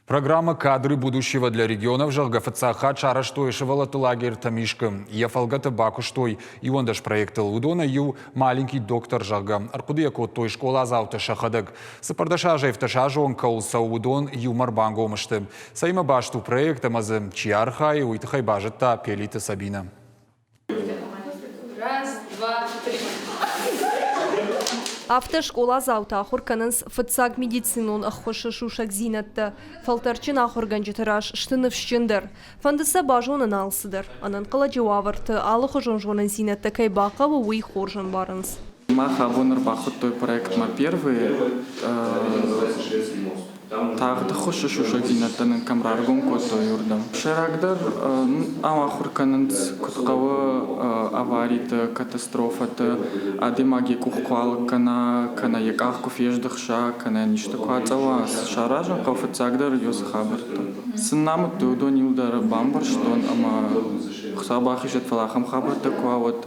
Программа «Кадры будущего для регионов» ЖГФЦХ Чараштойшевала лагерь Тамишка. Ефалгата Бакуштой и ондаш проект Лудона ю маленький доктор Жага. Аркудеко той школа завта шахадак. Сапардаша жевташа жон каулса Удон ю марбангомышты. Сайма башту проекта мазы чиарха и уйтахай бажета пелита Сабина. Раз, два, три. Автошкола завта ахурканынс фыцаг медицинун аххошы шушак зинатты. Фалтарчин ахурганжитыраш штыныфшчындыр. Фандыса бажонын алсыдыр. Анын қыла жауавырты алығы жон-жонын зинатты кайбақавы уй хоржын барынс. Маха вонор бахут той проект ма первый. Тағды хошы шушак зинаттанын камраргон кото юрдам. Шерагдар ама хурканынц кутқавы аварийты, катастрофаты, адемаги кухқуалы кана яках куфеждықша, кана ништы куацава шаражан қауфыцагдар юз хабырты. Сыннамы тудон юлдары бамбар, штон ама хсабахи жетфалахам хабырты куават.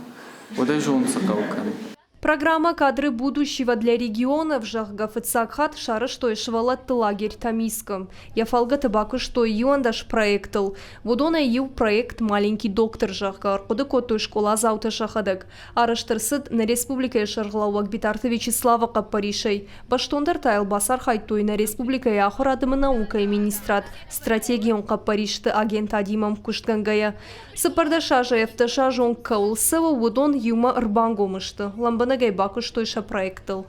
Одай жон сақаукан. Программа «Кадры будущего для регионов» ЖГФЦХ Чараштойшевала лагерь Тамиском. Яфалгата Бакуштой юандаш проектыл. Водона ю проект «Маленький доктор» жахка. Аркудыко той школа завта шахадак. Араштырсыд на республика Шарглауак Битарты Вячеслава Капаришей. Баштондар тайл басар хайтой на республика Яхурадымы наука и министрат. Стратегион Капаришты агент Адимам Куштгангая. Сапардаша жаевташа жон каулсыва водон юма рбангомышты. Ламбана Бакуштойша проектыл.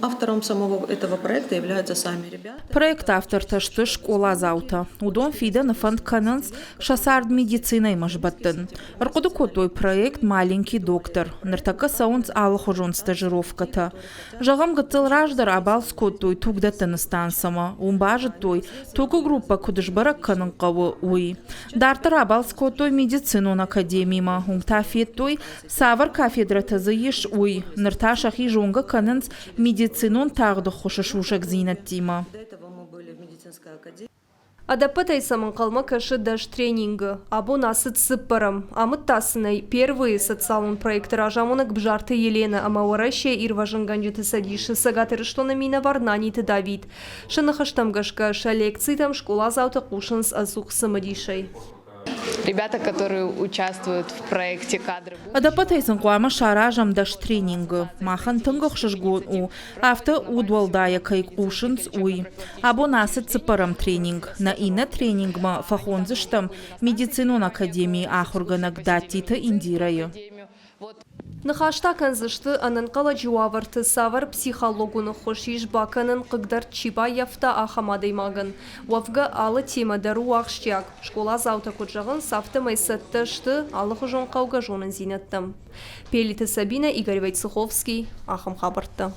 Автором самого этого проекта являются сами ребята. Проект автор ташты школа завта. Удон фида на фонд кананс шасард медициной мажбаттын. Аркуду той проект «Маленький доктор». Нартака саунс алхожон стажировката. Жагам гатыл раждар абал скоттой тугдаттын стансама. Умбажет той туку группа кудышбарак канын кавы уй. Дартар абал скоттой медицинун академима. Умтафет той савар кафедра еш уй. Нарташах и жонга кананс медицинун тағды хошы шушак зинат тима. Адапытай самын қалма кашы даш тренингі. Абу насыт сыппарам. Амыт тасынай первые социалун проекты ражамунак бжарты Елена Амауаращия ирважынганжеты садиши сагатыры штона мина варнаниты Давид. Шанахаштамгашка ша лекции там школа завта кушанс азух самадишай. Ребята, которые участвуют в проекте «Кадры». Адапатайсын қуама шаражам даш тренингі. Махан тыңғық шыжгон у. Авто удвалдая кайк ушынс уй. Або насыт цыпарам тренинг. На ина тренингма фахонзыштам медицинун академии ахурганак датита индирайы. Нахашта канзышты анын қала жуаварты савар психологуны хошиш баканын қыгдар чиба яфта ахамадаймагын. Уавга алы темадару ақштяк. Школа завта куджағын сафты майсатты шты алығы жон қауға жонын зинаттым. Пелита Сабина, Игорь Войцеховский, Ахам Хабарта.